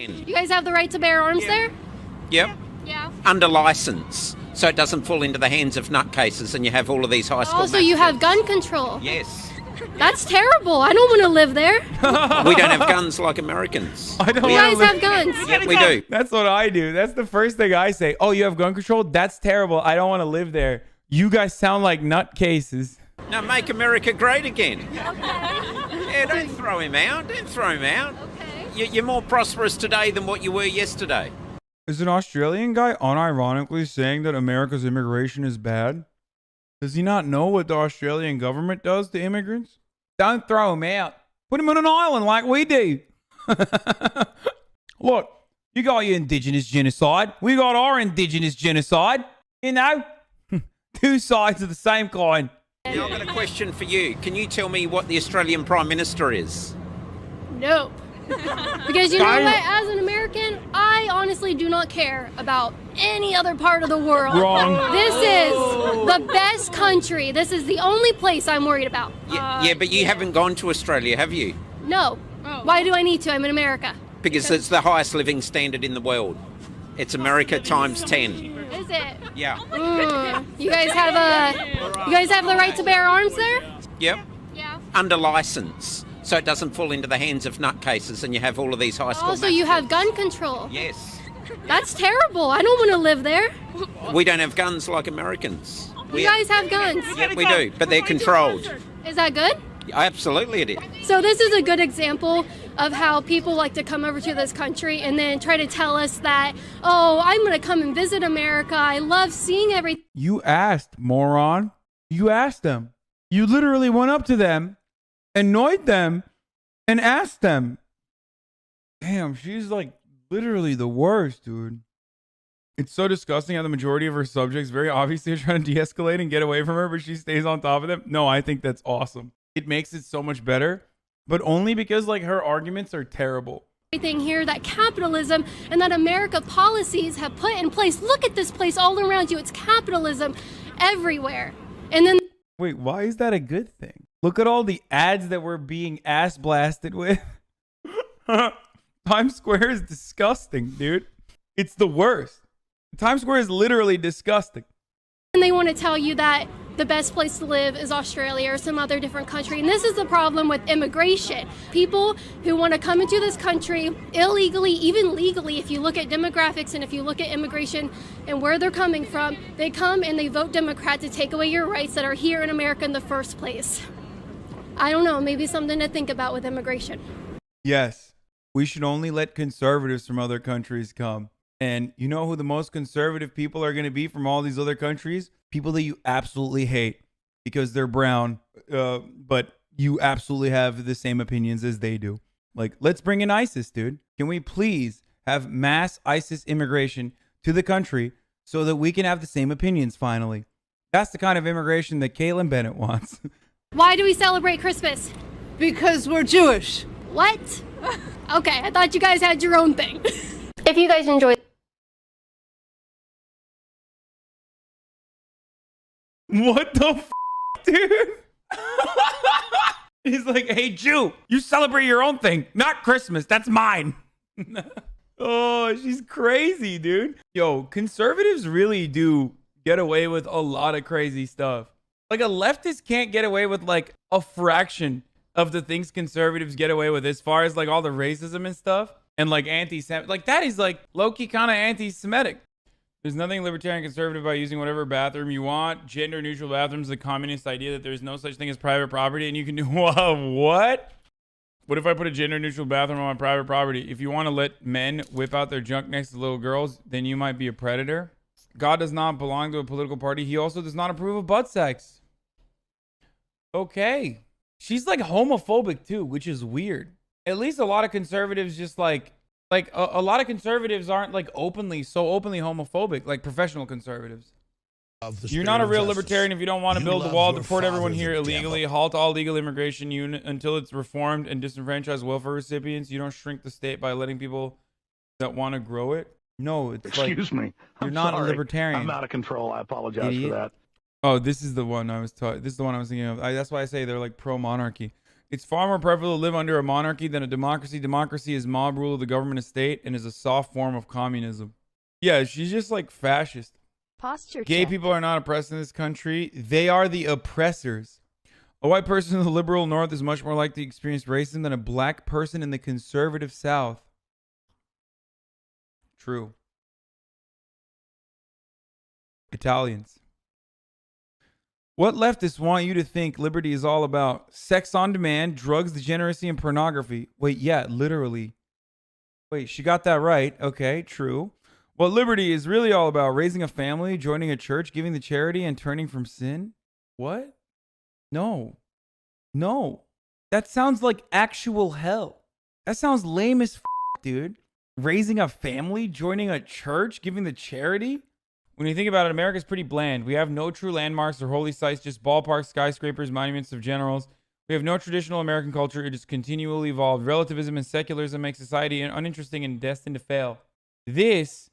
You guys have the right to bear arms there? Yep. Yeah. Under license, so it doesn't fall into the hands of nutcases and you have all of these high school Oh, so you have gun control? Yes. That's terrible. I don't want to live there. We don't have guns like Americans. I don't You guys have guns. Yep, we do. That's what I do. That's the first thing I say. Oh, you have gun control? That's terrible. I don't want to live there. You guys sound like nutcases. Now make America great again. Okay. Yeah, don't throw him out. Don't throw him out. Okay. You're more prosperous today than what you were yesterday. Is an Australian guy unironically saying that America's immigration is bad? Does he not know what the Australian government does to immigrants? Don't throw them out. Put them on an island like we do. Look, you got your indigenous genocide. We got our indigenous genocide. You know, two sides of the same coin. Now I've got a question for you. Can you tell me what the Australian Prime Minister is? Nope. Because you know what? As an American, I honestly do not care about any other part of the world. Wrong. This is the best country. This is the only place I'm worried about. Yeah, but you haven't gone to Australia, have you? No. Why do I need to? I'm in America. Because it's the highest living standard in the world. It's America times 10. Is it? Yeah. You guys have the right to bear arms there? Yep. Yeah. Under license, so it doesn't fall into the hands of nutcases and you have all of these high school Oh, so you have gun control? Yes. That's terrible. I don't want to live there. We don't have guns like Americans. You guys have guns. Yep, we do, but they're controlled. Is that good? Absolutely it is. So this is a good example of how people like to come over to this country and then try to tell us that, oh, I'm going to come and visit America. I love seeing everything. You asked, moron. You asked them. You literally went up to them, annoyed them, and asked them. Damn, she's like literally the worst, dude. It's so disgusting how the majority of her subjects very obviously are trying to de-escalate and get away from her, but she stays on top of them. No, I think that's awesome. It makes it so much better, but only because like her arguments are terrible. Everything here that capitalism and that America policies have put in place. Look at this place all around you. It's capitalism everywhere. And then Wait, why is that a good thing? Look at all the ads that we're being ass blasted with. Times Square is disgusting, dude. It's the worst. Times Square is literally disgusting. and they want to tell you that the best place to live is Australia or some other different country. And this is the problem with immigration. People who want to come into this country illegally, even legally, if you look at demographics and if you look at immigration and where they're coming from, they come and they vote Democrat to take away your rights that are here in America in the first place. I don't know, maybe something to think about with immigration. Yes, we should only let conservatives from other countries come. And you know who the most conservative people are going to be from all these other countries? People that you absolutely hate because they're brown, but you absolutely have the same opinions as they do. Like, let's bring in ISIS, dude. Can we please have mass ISIS immigration to the country so that we can have the same opinions finally? That's the kind of immigration that Kaitlyn Bennet wants. Why do we celebrate Christmas? Because we're Jewish. What? Okay, I thought you guys had your own thing. If you guys enjoyed What the f, dude? He's like, hey, Jew, you celebrate your own thing, not Christmas. That's mine. Oh, she's crazy, dude. Yo, conservatives really do get away with a lot of crazy stuff. Like, a leftist can't get away with, like, a fraction of the things conservatives get away with as far as, like, all the racism and stuff. And, like, anti-Semitic. Like, that is, like, low-key kind of anti-Semitic. There's nothing libertarian conservative about using whatever bathroom you want. Gender neutral bathrooms, the communist idea that there's no such thing as private property and you can do what? What if I put a gender neutral bathroom on my private property? If you want to let men whip out their junk next to little girls, then you might be a predator. God does not belong to a political party. He also does not approve of butt sex. Okay. She's like homophobic too, which is weird. At least a lot of conservatives just like a lot of conservatives aren't like openly homophobic, like professional conservatives. You're not a real libertarian if you don't want to build the wall, deport everyone here illegally, halt all legal immigration until it's reformed, and disenfranchise welfare recipients. You don't shrink the state by letting people that want to grow it. No, it's Excuse me. You're not a libertarian. I'm out of control. I apologize for that. Oh, this is the one I was thinking of. That's why I say they're like pro-monarchy. It's far more preferable to live under a monarchy than a democracy. Democracy is mob rule of the government estate and is a soft form of communism. Yeah, she's just like fascist. Posture Gay check. people are not oppressed in this country. They are the oppressors. A white person in the liberal North is much more likely to experience racism than a black person in the conservative South. True. Italians. What leftists want you to think liberty is all about? Sex on demand, drugs, degeneracy, and pornography. Wait, yeah, literally. Wait, she got that right. Okay, true. What liberty is really all about? Raising a family, joining a church, giving to charity, and turning from sin? What? No. No. That sounds like actual hell. That sounds lame as dude. Raising a family, joining a church, giving to charity? When you think about it, America's pretty bland. We have no true landmarks or holy sites, just ballparks, skyscrapers, monuments of generals. We have no traditional American culture. It is continually evolved. Relativism and secularism make society uninteresting and destined to fail. This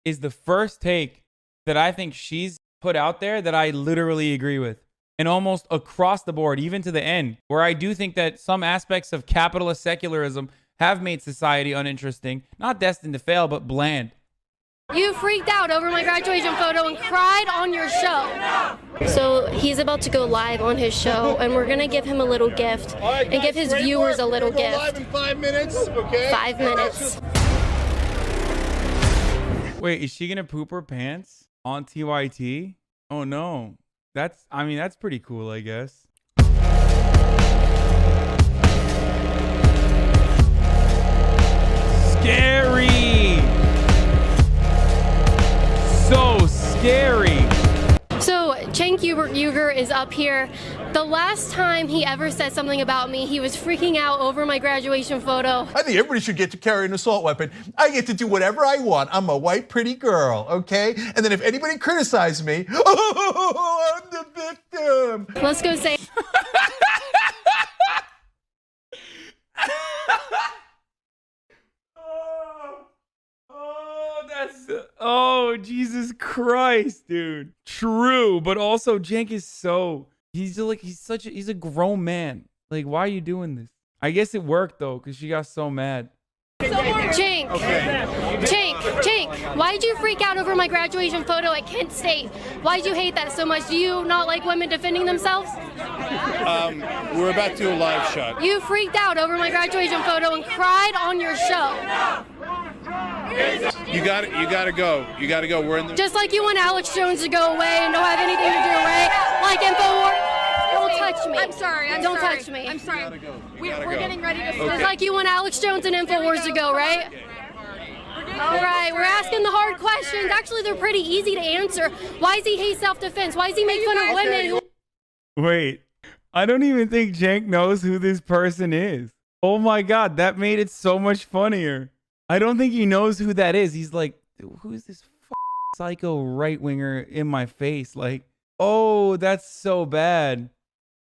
is the first take that I think she's put out there that I literally agree with. And almost across the board, even to the end, where I do think that some aspects of capitalist secularism have made society uninteresting, not destined to fail, but bland. You freaked out over my graduation photo and cried on your show. So he's about to go live on his show, and we're gonna give him a little gift and give his viewers a little gift. Live in 5 minutes, okay? 5 minutes. Wait, is she gonna poop her pants on TYT? Oh no. That's pretty cool, I guess. Scary. So scary. So Cenk Uygur is up here. The last time he ever said something about me, he was freaking out over my graduation photo. I think everybody should get to carry an assault weapon. I get to do whatever I want. I'm a white, pretty girl, okay? And then if anybody criticizes me, oh, I'm the victim. Let's go say. Oh, Jesus Christ, dude. True, but also Cenk is he's a grown man. Like, why are you doing this? I guess it worked though, because she got so mad. Cenk, why'd you freak out over my graduation photo at Kent State? Why'd you hate that so much? Do you not like women defending themselves? We're about to do a live shot. You freaked out over my graduation photo and cried on your show. You got to go. You got to go. We're in the. Just like you want Alex Jones to go away and don't have anything to do, right? Like InfoWars. Don't touch me. I'm sorry. Don't touch me. I'm sorry. We're getting ready to. Just like you want Alex Jones and InfoWars to go, right? All right, we're asking the hard questions. Actually, they're pretty easy to answer. Why does he hate self-defense? Why does he make fun of women who... Wait, I don't even think Cenk knows who this person is. Oh my God, that made it so much funnier. I don't think he knows who that is. He's like, who is this psycho right-winger in my face? Like, oh, that's so bad.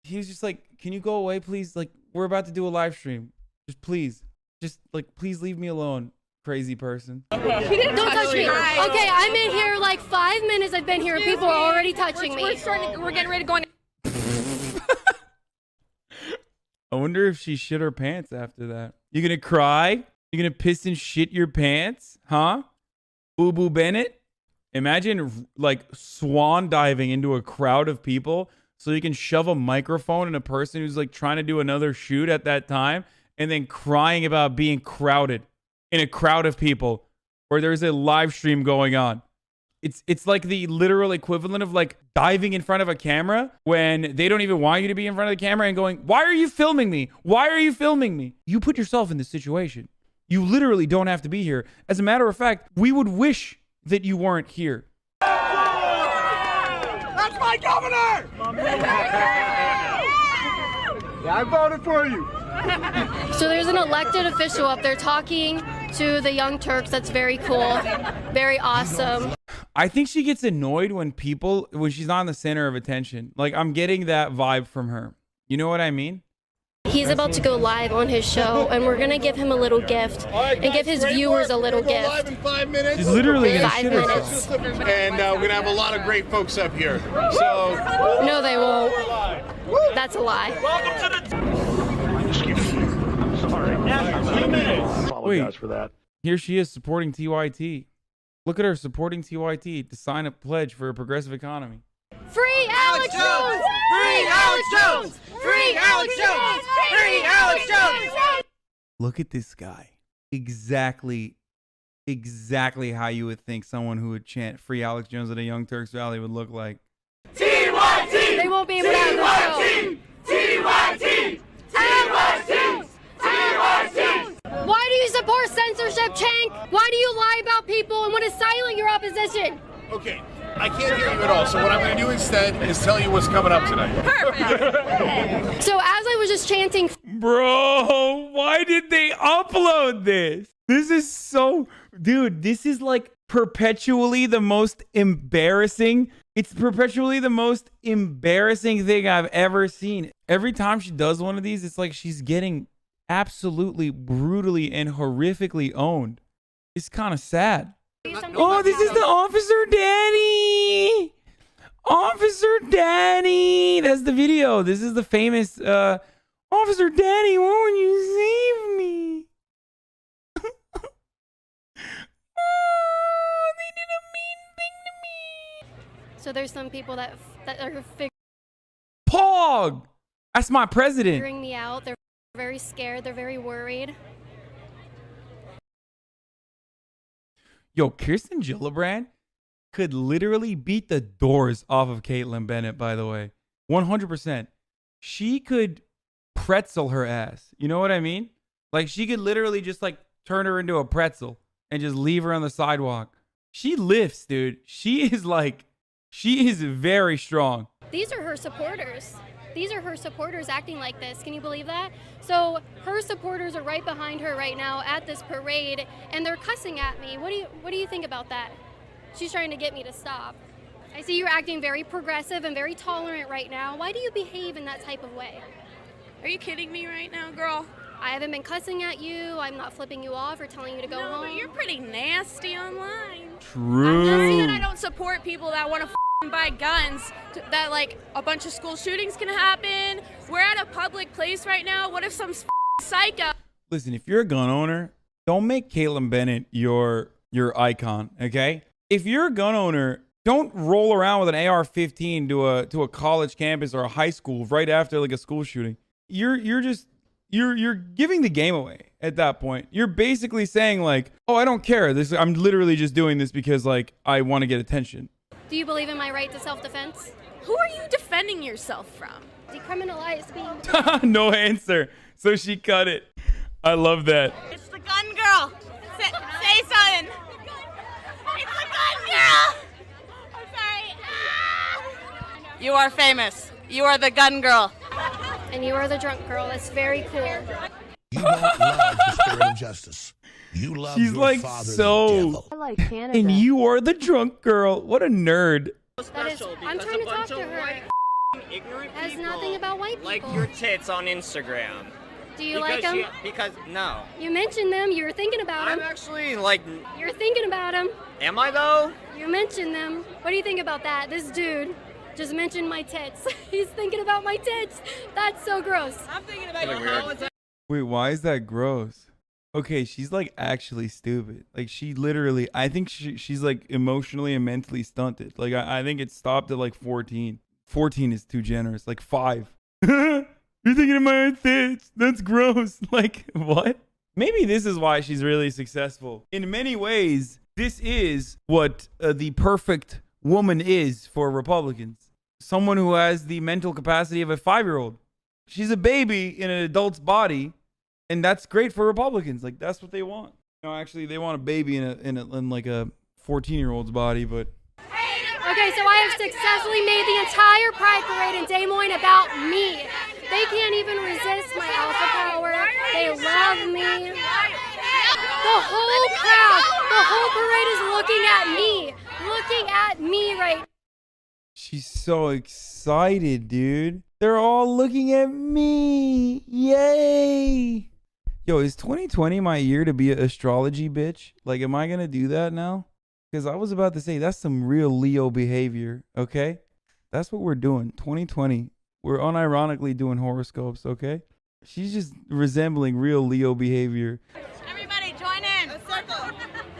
He was just like, can you go away, please? Like, we're about to do a live stream. Please leave me alone, crazy person. Don't touch me. Okay, I'm in here like 5 minutes. I've been here and people are already touching me. We're getting ready to go in. I wonder if she shit her pants after that. You gonna cry? You gonna piss and shit your pants? Huh? Boo Bennet? Imagine like swan diving into a crowd of people so you can shove a microphone in a person who's like trying to do another shoot at that time and then crying about being crowded in a crowd of people where there's a live stream going on. It's like the literal equivalent of like diving in front of a camera when they don't even want you to be in front of the camera and going, why are you filming me? Why are you filming me? You put yourself in this situation. You literally don't have to be here. As a matter of fact, we would wish that you weren't here. That's my governor! Yeah, I voted for you. So there's an elected official up there talking to the Young Turks. That's very cool. Very awesome. I think she gets annoyed when she's not in the center of attention. Like, I'm getting that vibe from her. You know what I mean? He's about to go live on his show, and we're gonna give him a little gift and give his viewers a little gift. Live in 5 minutes. She's literally gonna 5 shit herself. minutes. And we're going to have a lot of great folks up here. So. No, they won't. That's a lie. Wait, for that. Here she is supporting TYT. Look at her supporting TYT to sign a pledge for a progressive economy. Free Alex Jones! Free Alex Jones! Free Alex Jones! Free Alex Jones! Look at this guy. Exactly how you would think someone who would chant Free Alex Jones at a Young Turks rally would look like. TYT! They won't be able to have this show. TYT! TYT! TYT! Why do you support censorship, Chank? Why do you lie about people and want to silence your opposition? Okay, I can't hear you at all, so what I'm going to do instead is tell you what's coming up tonight. Perfect. So as I was just chanting, Bro, why did they upload this? This is so... Dude, this is like perpetually the most embarrassing... It's perpetually the most embarrassing thing I've ever seen. Every time she does one of these, it's like she's getting absolutely brutally and horrifically owned. It's kind of sad. Oh, this is the Officer Daddy! Officer Daddy! That's the video. This is the famous Officer Daddy, won't you save me? Oh, they did a mean thing to me. so there's some people that are Pog! That's my president. figuring me out. They're very scared. They're very worried. Yo, Kirsten Gillibrand could literally beat the doors off of Kaitlyn Bennet, by the way. 100%. She could pretzel her ass. You know what I mean? Like, she could literally just, like, turn her into a pretzel and just leave her on the sidewalk. She lifts, dude. She is very strong. These are her supporters. These are her supporters acting like this. Can you believe that? So her supporters are right behind her right now at this parade, and they're cussing at me. What do you think about that? She's trying to get me to stop. I see you're acting very progressive and very tolerant right now. Why do you behave in that type of way? Are you kidding me right now, girl? I haven't been cussing at you. I'm not flipping you off or telling you to go No, home. but you're pretty nasty online. True. I'm not saying that I don't support people that want to buy guns, that like a bunch of school shootings can happen. We're at a public place right now. What if some psycho? Listen, if you're a gun owner, don't make Kaitlyn Bennet your icon, okay? If you're a gun owner, don't roll around with an AR-15 to a college campus or a high school right after like a school shooting. You're giving the game away at that point. You're basically saying like, oh, I don't care. I'm literally just doing this because like I want to get attention. Do you believe in my right to self-defense? Who are you defending yourself from? Decriminalize being... No answer. So she cut it. I love that. It's the gun girl. Say something. It's the gun girl. I'm sorry. You are famous. You are the gun girl. And you are the drunk girl. That's very cool. You don't love the spirit of justice. You love She's your like father, so. the devil. I like Canada. And you are the drunk girl. What a nerd. That is, I'm trying to talk to her. Ignorant Has people nothing about white people. like your tits on Instagram. Do you like them? Because no. You mentioned them. You were thinking about I'm them. actually like. You're thinking about them. Am I though? You mentioned them. What do you think about that? This dude just mentioned my tits. He's thinking about my tits. That's so gross. I'm thinking about you. How is that? Wait, why is that gross? Okay, she's like actually stupid. Like she literally, I think she's like emotionally and mentally stunted. Like I think it stopped at like 14. 14 is too generous. Like 5. You're thinking of my tits. That's gross. Like what? Maybe this is why she's really successful. In many ways, this is what the perfect woman is for Republicans. Someone who has the mental capacity of a 5-year-old. She's a baby in an adult's body. And that's great for Republicans. Like that's what they want. No, actually, they want a baby in like a 14-year-old's body. But Okay, so I have successfully made the entire Pride Parade in Des Moines about me. They can't even resist my alpha power. They love me. The whole crowd, the whole parade is looking at me right. she's so excited, dude. They're all looking at me. Yay! Yo, is 2020 my year to be an astrology bitch? Like, am I gonna do that now? Because I was about to say, that's some real Leo behavior, okay? That's what we're doing. 2020. We're unironically doing horoscopes, okay? She's just resembling real Leo behavior. Everybody join in. A circle.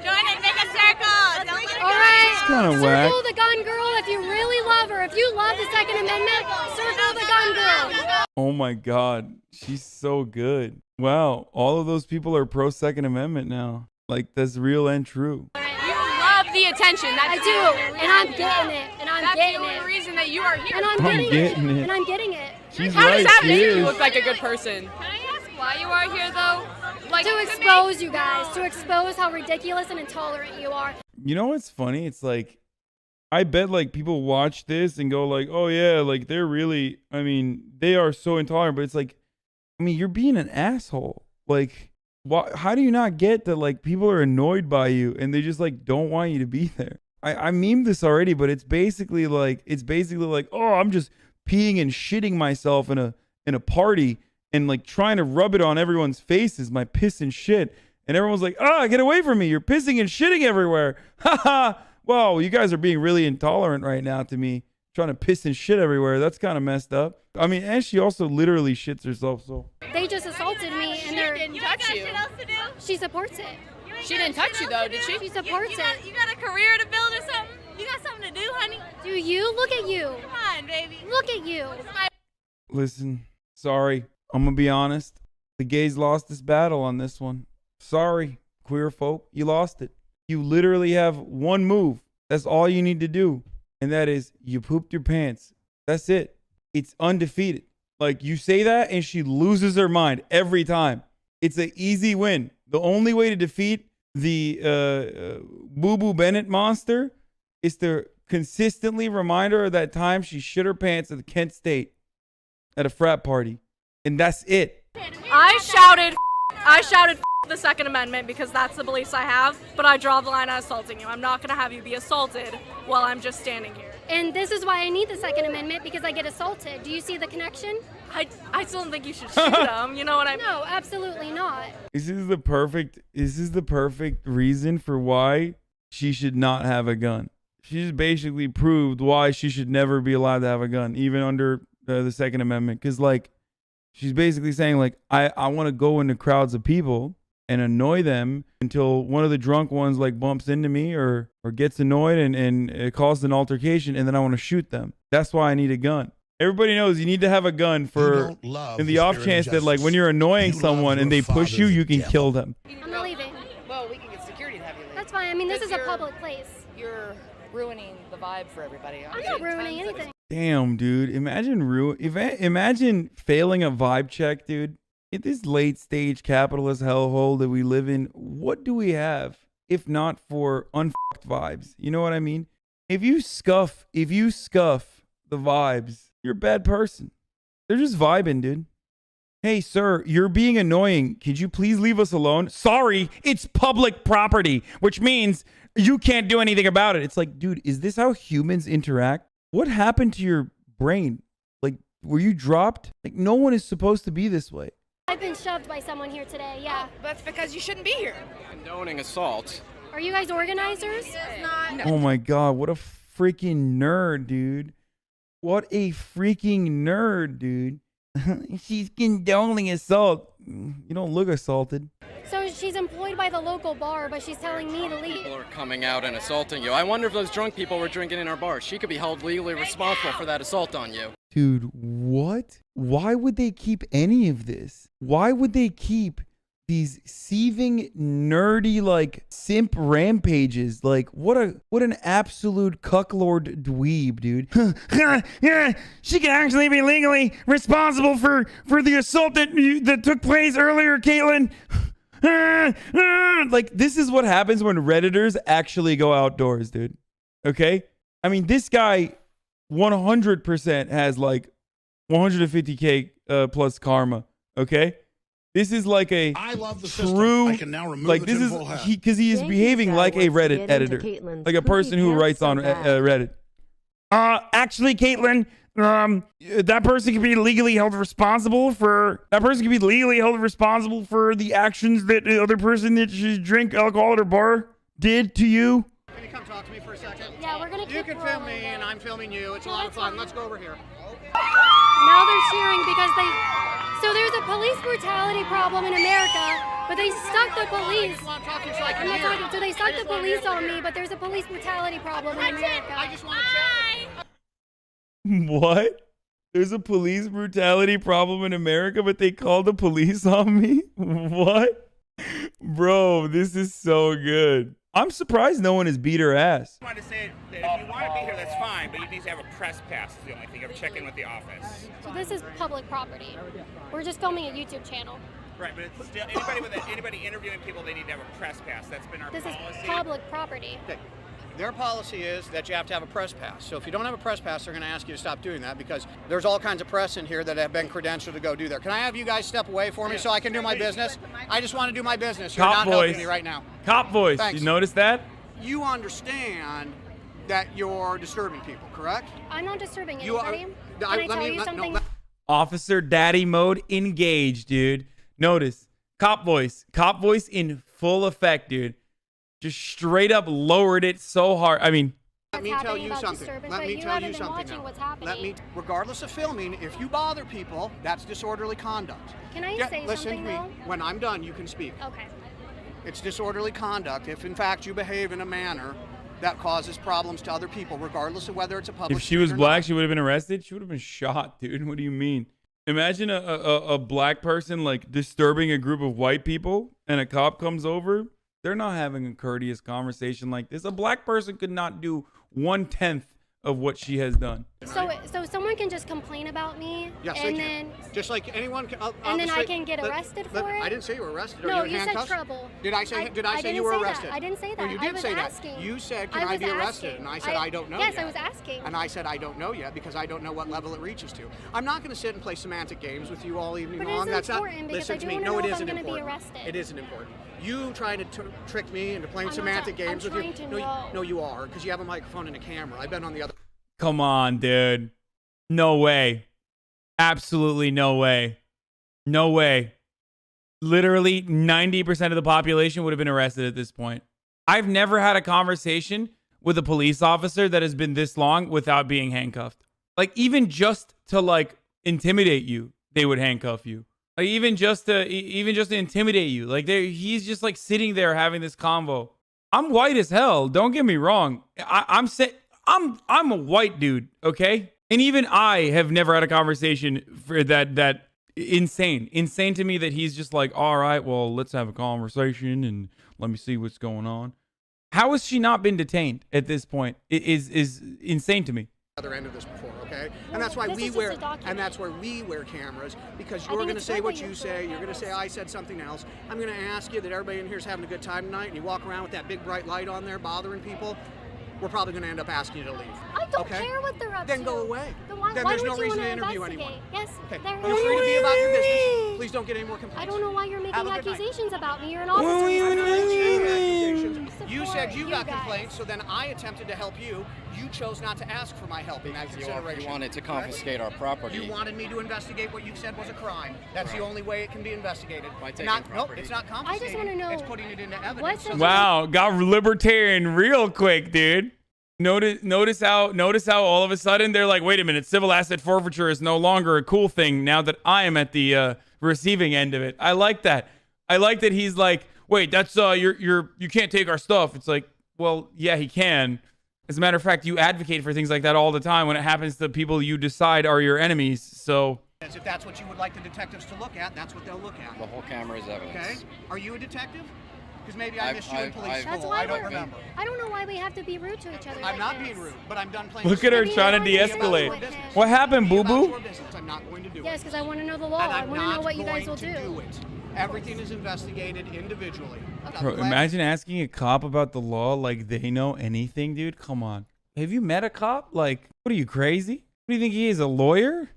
Join in, make a circle. Don't let it All right. It's kind of whack. Circle the gun girl if you really love her. If you love the Second Amendment, circle the gun girl. Oh my God. She's so good. Wow. All of those people are pro Second Amendment now. Like, that's real and true. You love the attention. I do, and I'm getting it, and I'm getting That's the only reason that you are here. and I'm getting it, and I'm getting it. She's How right. does that She make you is. look like a good person? Can I ask why you are here, though? Like, To expose you guys, to expose how ridiculous and intolerant you are. You know what's funny? It's like, I bet like people watch this and go like, oh yeah, like they're really, I mean, they are so intolerant. But it's like, I mean, you're being an asshole. Like, how do you not get that like people are annoyed by you and they just like don't want you to be there? I memed this already, but it's basically like, oh, I'm just peeing and shitting myself in a party and like trying to rub it on everyone's faces, my piss and shit. And everyone's like, get away from me. You're pissing and shitting everywhere. Haha. Whoa, you guys are being really intolerant right now to me. Trying to piss and shit everywhere. That's kind of messed up. I mean, and she also literally shits herself, so. They just assaulted me, and they're. didn't touch you. She supports it. She didn't touch you, though, did she? She supports it. You got a career to build or something? You got something to do, honey? Do you? Look at you. Come on, baby. Look at you. Listen, sorry. I'm going to be honest. The gays lost this battle on this one. Sorry, queer folk. You lost it. You literally have one move. That's all you need to do. And that is you pooped your pants. That's it. It's undefeated. Like, you say that and she loses her mind every time. It's an easy win. The only way to defeat the Boo Boo Bennett monster is to consistently remind her of that time she shit her pants at Kent State at a frat party. And that's it. I shouted the Second Amendment because that's the beliefs I have, but I draw the line at assaulting you. I'm not going to have you be assaulted while I'm just standing here. And this is why I need the Second Amendment, because I get assaulted. Do you see the connection? I still don't think you should shoot them. You know what I mean? No, absolutely not. This is the perfect reason for why she should not have a gun. She's basically proved why she should never be allowed to have a gun, even under the Second Amendment. Because, like, she's basically saying, like, I want to go into crowds of people and annoy them until one of the drunk ones, like, bumps into me or gets annoyed and it causes an altercation, and then I want to shoot them. That's why I need a gun. Everybody knows you need to have a gun for in the off chance that, like, when you're annoying someone and they push you, you can kill them. I'm not leaving. Well, we can get security to have you leave. That's fine. I mean, this is a public place. You're ruining the vibe for everybody. I'm not ruining anything. Damn, dude. Imagine failing a vibe check, dude. In this late stage capitalist hellhole that we live in, what do we have if not for unfucked vibes? You know what I mean? If you scuff the vibes, you're a bad person. They're just vibing, dude. Hey, sir, you're being annoying. Could you please leave us alone? Sorry, it's public property, which means you can't do anything about it. It's like, dude, is this how humans interact? What happened to your brain? Like, were you dropped? Like, no one is supposed to be this way. I've been shoved by someone here today, yeah. That's because you shouldn't be here. Condoning assault. Are you guys organizers? No. Oh my God, what a freaking nerd, dude. What a freaking nerd, dude. She's condoning assault. You don't look assaulted. So she's employed by the local bar, but she's telling me to leave. People are coming out and assaulting you. I wonder if those drunk people were drinking in our bar. She could be held legally responsible for that assault on you. Dude, what? Why would they keep any of this? Why would they keep these seething, nerdy, like, simp rampages? Like, what an absolute cucklord dweeb, dude. Yeah, she can actually be legally responsible for the assault that took place earlier, Kaitlyn. Like, this is what happens when Redditors actually go outdoors, dude. Okay? I mean, this guy 100% has like 150K plus karma. Okay? This is like a true, I can now remove like, the this is, tinfoil hat. because he is behaving like a Reddit editor. Like a person who writes on Reddit. Actually, Kaitlyn, that person can be legally held responsible for the actions that the other person that you drink alcohol at her bar did to you. Can you come talk to me for a second? Yeah, we're gonna You keep can film rolling, me and though. I'm filming you. It's a lot of fun. Let's go over here. Now they're cheering because so there's a police brutality problem in America, but they stuck the police. I'm not talking, so they stuck the police on me, but there's a police brutality problem in America. I just want to check. What? There's a police brutality problem in America, but they called the police on me? What? Bro, this is so good. I'm surprised no one has beat her ass. I want to say that if you want to be here, that's fine, but you need to have a press pass. Is the only thing. You have to check in with the office. So this is public property. We're just filming a YouTube channel. Right, but it's still anybody interviewing people, they need to have a press pass. That's been our policy. This is public property. Okay. Their policy is that you have to have a press pass. So if you don't have a press pass, they're going to ask you to stop doing that because there's all kinds of press in here that have been credentialed to go do there. Can I have you guys step away for me so I can do my business? I just want to do my business. You're not helping me right now. Cop voice. Thanks. You notice that? You understand that you're disturbing people, correct? I'm not disturbing anybody. Can I tell you something? Officer daddy mode engaged, dude. Notice. Cop voice. Cop voice in full effect, dude. Just straight up lowered it so hard. I mean, let me tell you something. Let me tell you something now. Regardless of filming, if you bother people, that's disorderly conduct. Can I say listen something, to me. though? When I'm done, you can speak. Okay. It's disorderly conduct if, in fact, you behave in a manner that causes problems to other people, regardless of whether it's a public. if she was black, she would have been arrested. She would have been shot, dude. What do you mean? Imagine a black person like disturbing a group of white people, and a cop comes over. They're not having a courteous conversation like this. A black person could not do 1/10 of what she has done. So someone can just complain about me, yes, and they then can. Just like anyone can. And then I can get arrested for it. I didn't say you were arrested. No, Are you in said handcuffs? trouble. Did I say you were arrested? I didn't say that. No, you did say asking. that. You said, "Can I be arrested?" And I said, "I don't know." Yes, yet. I was asking. And I said, "I don't know yet because I don't know what level it reaches to." I'm not going to sit and play semantic games with you all evening long. But it's That's not. important because Listen I do to me. want No, to it know if isn't I'm going to be important. arrested. It isn't important. You trying to trick me into playing I'm semantic not, games I'm with you? trying to know. No, you are because you have a microphone and a camera. I've been on the other. Come on, dude. No way. Absolutely no way. No way. Literally 90% of the population would have been arrested at this point. I've never had a conversation with a police officer that has been this long without being handcuffed. Like, even just to like intimidate you, they would handcuff you. Like, even just to intimidate you. Like, he's just like sitting there having this convo. I'm white as hell. Don't get me wrong. I'm a white dude, okay? And even I have never had a conversation for that insane to me that he's just like, all right, well, let's have a conversation and let me see what's going on. How has she not been detained at this point? It is insane to me. Other end of this before, okay? And that's why we wear cameras, because you're going to say what you say. You're going to say I said something else. I'm going to ask you that everybody in here is having a good time tonight, and you walk around with that big bright light on there bothering people. We're probably going to end up asking you to leave. I don't care what they're up to. Then go away. Then there's no reason to interview anyone. Yes. Okay. You're free to be about your business. Please don't get any more complaints. I don't know why you're making accusations about me. You're an officer. officer. You said you got complaints, so then I attempted to help you. You chose not to ask for my help in that consideration. You wanted to confiscate our property. You wanted me to investigate what you said was a crime. That's the only way it can be investigated. By taking Nope, property. it's not confiscating. I just want to know. It's putting it into evidence. Wow, got libertarian real quick, dude. Notice how all of a sudden they're like, wait a minute, civil asset forfeiture is no longer a cool thing now that I am at the receiving end of it. I like that. I like that he's like, wait, that's you can't take our stuff. It's like, well, yeah, he can. As a matter of fact, you advocate for things like that all the time when it happens to people you decide are your enemies. So if that's what you would like the detectives to look at, that's what they'll look at. The whole camera is evidence. Okay. Are you a detective? Because maybe I missed you in police school. That's why I don't remember. I don't know why we have to be rude to each other. I'm not being rude, but I'm done playing. Look at her trying to de-escalate. What happened, boo-boo? I'm not going to do it. Yes, because I want to know the law. I want to know what you guys will do. Everything is investigated individually. Bro, imagine asking a cop about the law like they know anything, dude. Come on. Have you met a cop? Like, what are you, crazy? What do you think he is, a lawyer?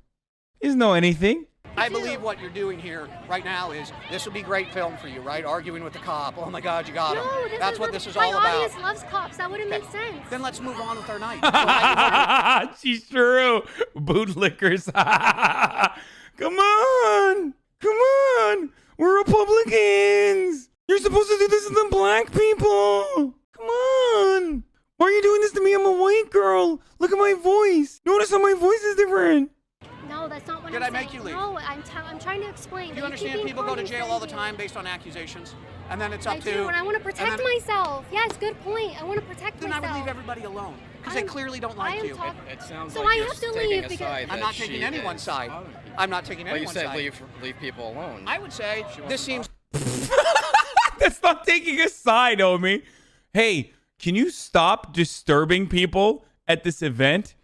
He doesn't know anything. I believe what you're doing here right now is, this would be great film for you, right? Arguing with the cop. Oh my God, you got him. No, that's what this is all about. My audience loves cops. That wouldn't make sense. Then let's move on with our night. She's true. Bootlickers. Come on. Come on. We're Republicans. You're supposed to do this to the black people. Come on. Why are you doing this to me? I'm a white girl. Look at my voice. Notice how my voice is different. that's not what Did I'm I make saying. you leave? No, I'm trying to explain. Do you understand people go to jail all the time based on accusations? And then it's up to... I do, and I want to protect myself. Yes, good point. I want to protect myself. Then I would leave everybody alone. Because they clearly don't like you. It sounds so like I you're have to taking leave a because side I'm that not she taking anyone's is side. bothering people. I'm not taking But you anyone's said side. leave people alone. I would say this seems... That's not taking a side, homie. Hey, can you stop disturbing people at this event?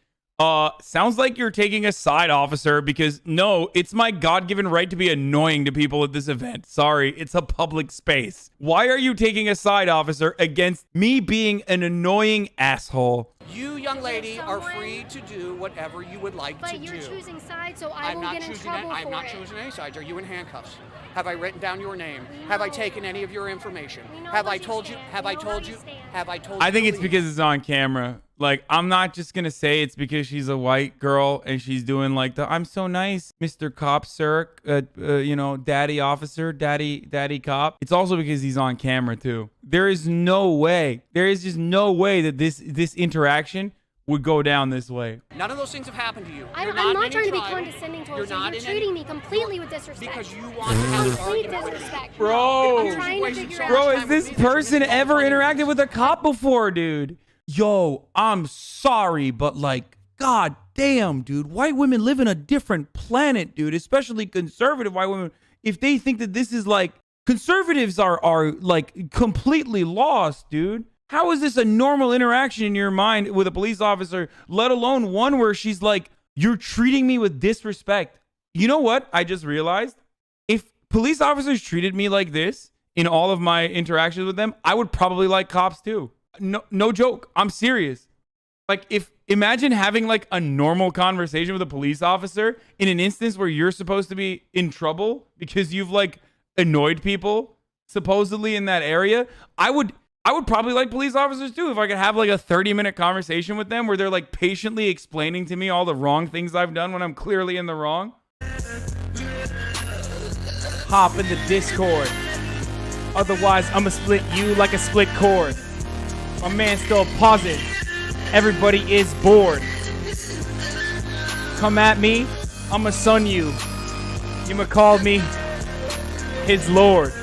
Sounds like you're taking a side, officer, because no, it's my God-given right to be annoying to people at this event. Sorry, it's a public space. Why are you taking a side, officer, against me being an annoying asshole? You, young lady, are free to do whatever you would like to do. But you're choosing sides, so I will get in trouble for it. I'm not choosing any sides. Are you in handcuffs? Have I written down your name? Have I taken any of your information? Have I told you? Have I told you? Have I told you? I think it's because it's on camera. Like, I'm not just gonna say it's because she's a white girl and she's doing like the "I'm so nice, Mr. Cop, sir," you know, daddy officer, daddy cop. It's also because he's on camera too. There is no way. There is just no way that this interaction would go down this way. None of those things have happened to you. I'm not trying to be condescending towards you. You're treating me completely with disrespect. Because you want to have complete disrespect. Bro, I'm trying to figure out. bro, has this person ever interacted with a cop before, dude? Yo, I'm sorry, but like, god damn, dude, white women live in a different planet, dude, especially conservative white women. If they think that this is like, conservatives are like completely lost, dude. How is this a normal interaction in your mind with a police officer, let alone one where she's like, you're treating me with disrespect? You know what? I just realized if police officers treated me like this in all of my interactions with them, I would probably like cops too. No joke. I'm serious. Like, imagine having like a normal conversation with a police officer in an instance where you're supposed to be in trouble because you've like annoyed people supposedly in that area. I would probably like police officers too if I could have like a 30-minute conversation with them where they're like patiently explaining to me all the wrong things I've done when I'm clearly in the wrong. Hop in the Discord. Otherwise, I'ma split you like a split cord. My man's still pausing. Everybody is bored. Come at me, I'ma son you. You'ma call me his lord.